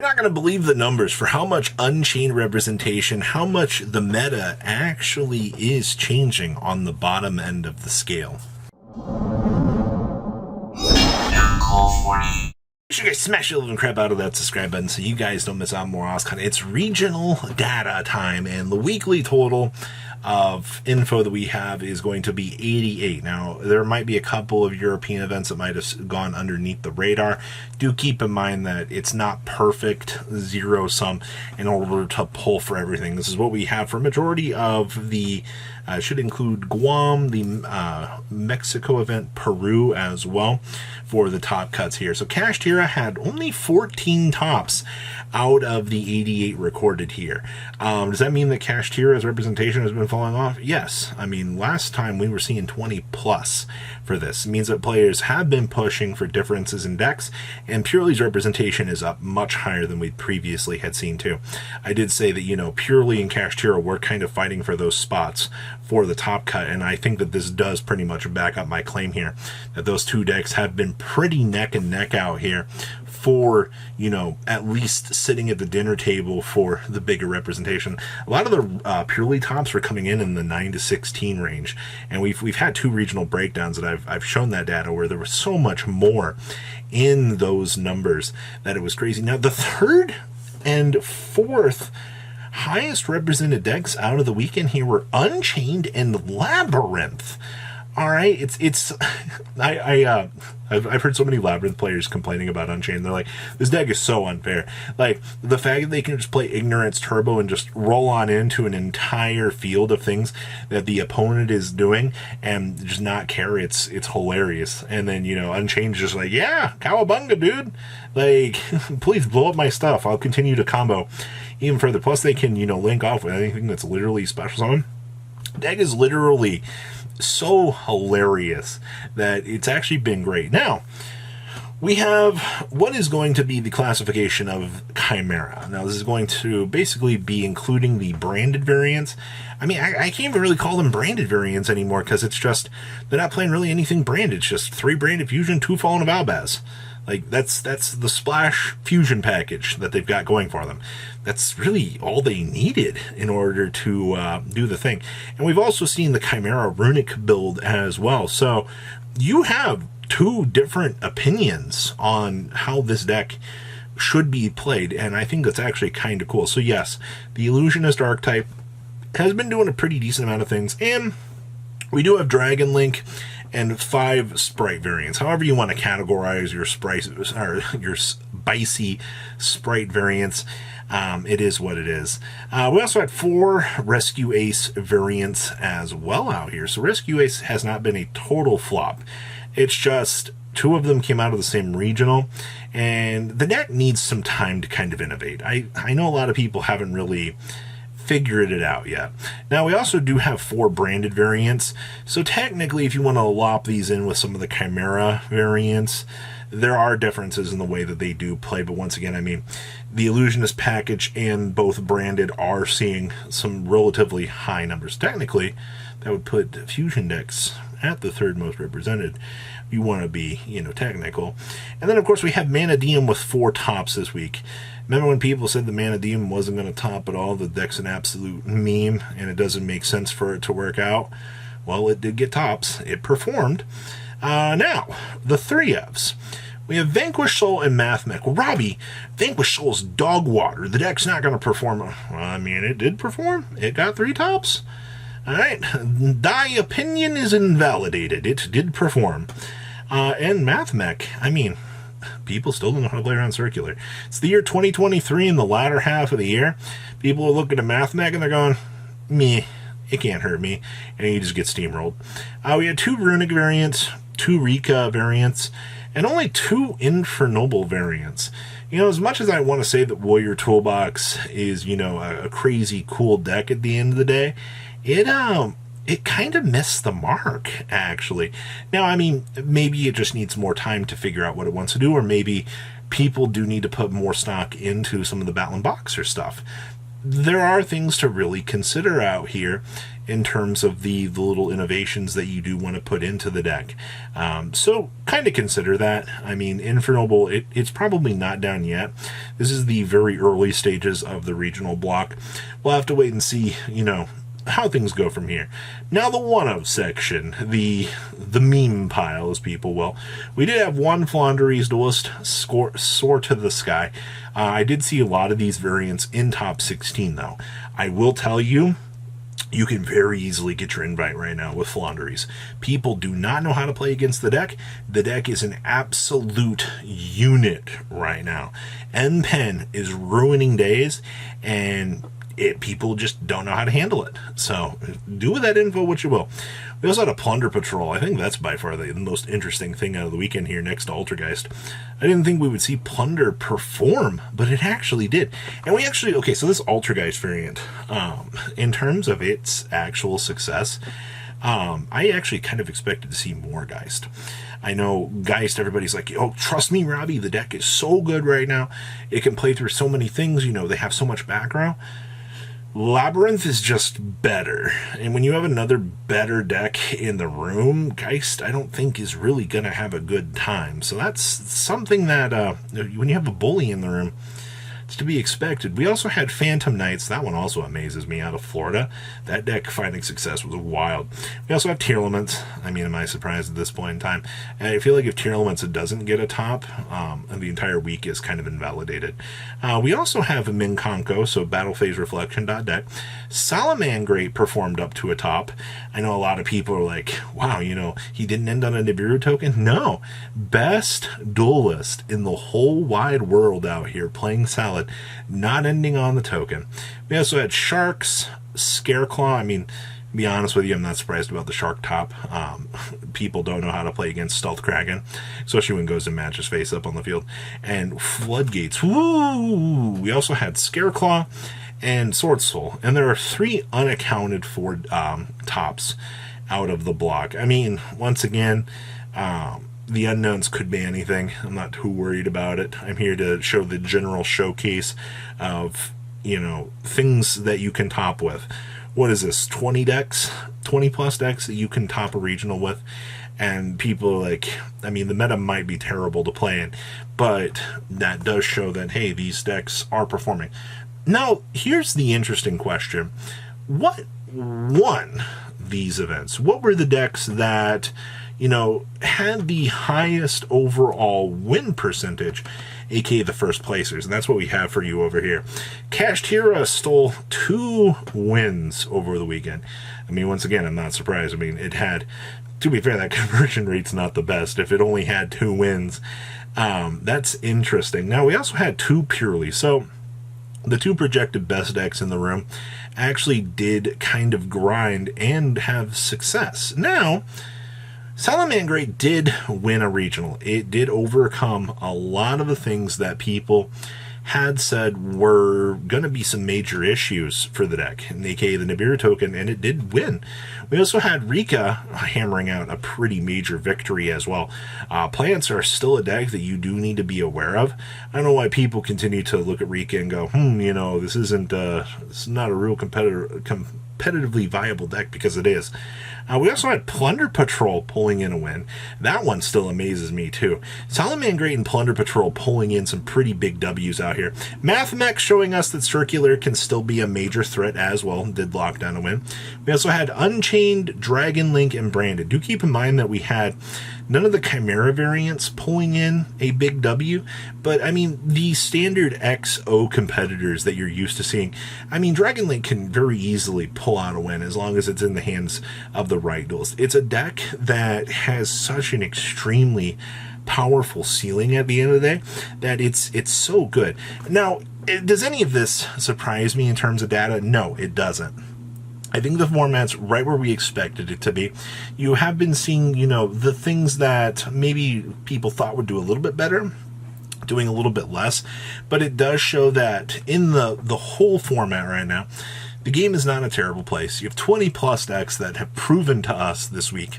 You're not going to believe the numbers for how much Unchained representation, how much the meta actually is changing on the bottom end of the scale. Make sure you guys smash the living crap out of that subscribe button so you guys don't miss out on more OSCON. It's regional data time, and the weekly total of info that we have is going to be 88. Now, there might be a couple of European events that might have gone underneath the radar. Do keep in mind that it's not perfect zero sum in order to pull for everything. This is what we have for a majority of the should include Guam, the Mexico event, Peru as well for the top cuts here. So Kashtira had only 14 tops out of the 88 recorded here. Does that mean that Kashtira's representation has been falling off? Yes. I mean, last time we were seeing 20 plus for this. It means that players have been pushing for differences in decks, and Purely's representation is up much higher than we previously had seen too. I did say that, you know, Purely and Kashtira were kind of fighting for those spots for the top cut, and I think that this does pretty much back up my claim here that those two decks have been pretty neck and neck out here for, you know, at least sitting at the dinner table for the bigger representation. A lot of the Purely tops were coming in the 9 to 16 range, and we've had two regional breakdowns that I've shown that data where there was so much more in those numbers that it was crazy. Now the third and fourth highest represented decks out of the weekend here were Unchained and Labyrinth. All right, I've heard so many Labyrinth players complaining about Unchained. They're like, this deck is so unfair. Like, the fact that they can just play Ignorance Turbo and just roll on into an entire field of things that the opponent is doing and just not care, it's hilarious. And then, you know, Unchained is just like, yeah, cowabunga, dude. Like, please blow up my stuff. I'll continue to combo even further. Plus, they can, you know, link off with anything that's literally special summon. Deck is literally so hilarious that it's actually been great. Now, we have what is going to be the classification of Chimera. Now, this is going to basically be including the branded variants. I mean, I can't even really call them branded variants anymore because it's just, they're not playing really anything branded. It's just 3 branded fusion, 2 Fallen of Albaz. Like, that's the Splash fusion package that they've got going for them. That's really all they needed in order to do the thing. And we've also seen the Chimera Runic build as well. So you have 2 different opinions on how this deck should be played, and I think that's actually kind of cool. So yes, the Illusionist archetype has been doing a pretty decent amount of things, and we do have Dragon Link and 5 sprite variants. However you want to categorize your sprites or your spicy sprite variants, it is what it is. We also had 4 Rescue Ace variants as well out here. So Rescue Ace has not been a total flop. It's just 2 of them came out of the same regional, and the deck needs some time to kind of innovate. I know a lot of people haven't really figured it out yet. Now, we also do have 4 branded variants, so technically if you want to lop these in with some of the Chimera variants, there are differences in the way that they do play. But once again, I mean, the Illusionist package and both branded are seeing some relatively high numbers. Technically, that would put fusion decks at the 3rd most represented. You want to be, you know, technical. And then, of course, we have Manadeum with 4 tops this week. Remember when people said the Manadeum wasn't going to top at all? The deck's an absolute meme, and it doesn't make sense for it to work out. Well, it did get tops. It performed. Now, the 3Fs. We have Vanquish Soul and Mathmech. Well, Robbie, Vanquish Soul's dog water. The deck's not going to perform. Well, I mean, it did perform. It got 3 tops. All right. Thy opinion is invalidated. It did perform. And Mathmech, I mean, people still don't know how to play around Circular. It's the year 2023 in the latter half of the year. People are looking at Mathmech and they're going, meh, it can't hurt me. And you just get steamrolled. We had 2 Runic variants, 2 Rika variants, and only 2 Infernoble variants. You know, as much as I want to say that Warrior Toolbox is, you know, a crazy cool deck at the end of the day, it kind of missed the mark, actually. Now, I mean, maybe it just needs more time to figure out what it wants to do, or maybe people do need to put more stock into some of the Battle and Boxer stuff. There are things to really consider out here, in terms of the little innovations that you do want to put into the deck. So kind of consider that. I mean, Infernoble, it's probably not down yet. This is the very early stages of the regional block. We'll have to wait and see, how things go from here. Now the 1-of section, the meme pile, as people will. We did have one Flandres Duelist soar to the sky. I did see a lot of these variants in top 16, though. I will tell you, you can very easily get your invite right now with Flandres. People do not know how to play against the deck. The deck is an absolute unit right now. M-Pen is ruining days, and people just don't know how to handle it. So do with that info what you will. We also had a Plunder Patrol. I think that's by far the most interesting thing out of the weekend here next to Altergeist. I didn't think we would see Plunder perform, but it actually did. And we actually, okay, so this Altergeist variant, in terms of its actual success, I actually kind of expected to see more Geist. I know Geist, everybody's like, oh, trust me, Robbie, the deck is so good right now. It can play through so many things, they have so much background. Labyrinth is just better, and when you have another better deck in the room, Geist, I don't think, is really going to have a good time. So that's something that, when you have a bully in the room, it's to be expected. We also had Phantom Knights. That one also amazes me, out of Florida. That deck finding success was wild. We also have Tearlaments. I mean, am I surprised at this point in time? And I feel like if Tearlaments doesn't get a top, the entire week is kind of invalidated. We also have Minkonko, so Battle Phase Reflection deck. Salamangreat performed up to a top. I know a lot of people are like, wow, he didn't end on a Nibiru token. No. Best duelist in the whole wide world out here playing Salad, not ending on the token. We also had Sharks, Scareclaw. I mean, to be honest with you, I'm not surprised about the Shark top. People don't know how to play against Stealth Kraken, especially when it goes and matches face up on the field. And Floodgates. Woo! We also had Scareclaw and Sword Soul. And there are 3 unaccounted for tops out of the block. I mean, once again, the unknowns could be anything. I'm not too worried about it. I'm here to show the general showcase of, things that you can top with. What is this, 20 decks? 20 plus decks that you can top a regional with? And people are like, I mean, the meta might be terrible to play in, but that does show that, hey, these decks are performing. Now, here's the interesting question. What won these events? What were the decks that, had the highest overall win percentage, aka the first placers? And that's what we have for you over here. Kashtira stole 2 wins over the weekend. I mean, once again, I'm not surprised. I mean, it had, to be fair, that conversion rate's not the best if it only had 2 wins. That's interesting. Now, we also had 2 purely. So the 2 projected best decks in the room actually did kind of grind and have success. Now, Salamangreat did win a regional. It did overcome a lot of the things that people had said were going to be some major issues for the deck, aka the Nibiru token, and it did win. We also had Rika hammering out a pretty major victory as well. Plants are still a deck that you do need to be aware of. I don't know why people continue to look at Rika and go, this isn't, this is not a real competitively viable deck, because it is. We also had Plunder Patrol pulling in a win. That one still amazes me too. Salamangreat and Plunder Patrol pulling in some pretty big W's out here. Mathmech showing us that Circular can still be a major threat as well. Did lock down a win. We also had Unchained, Dragon Link, and Branded. Do keep in mind that we had none of the Chimera variants pulling in a big W, but I mean, the standard XO competitors that you're used to seeing, I mean, Dragon Link can very easily pull out a win as long as it's in the hands of the right duelist. It's a deck that has such an extremely powerful ceiling at the end of the day that it's so good. Now, does any of this surprise me in terms of data? No, it doesn't. I think the format's right where we expected it to be. You have been seeing, the things that maybe people thought would do a little bit better, doing a little bit less, but it does show that in the whole format right now, the game is not a terrible place. You have 20 plus decks that have proven to us this week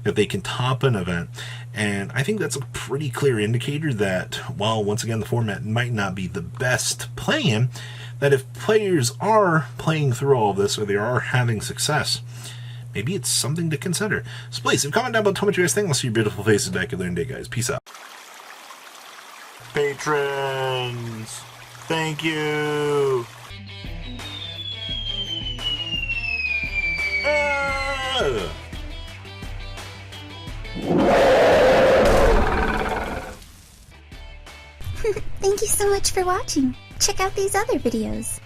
that they can top an event. And I think that's a pretty clear indicator that, while once again the format might not be the best play-in, that if players are playing through all of this, or they are having success, maybe it's something to consider. So please, comment down below, tell me what you guys think. I'll see your beautiful faces back at the end of the day, guys. Peace out. Patrons, thank you. Thank you so much for watching. Check out these other videos.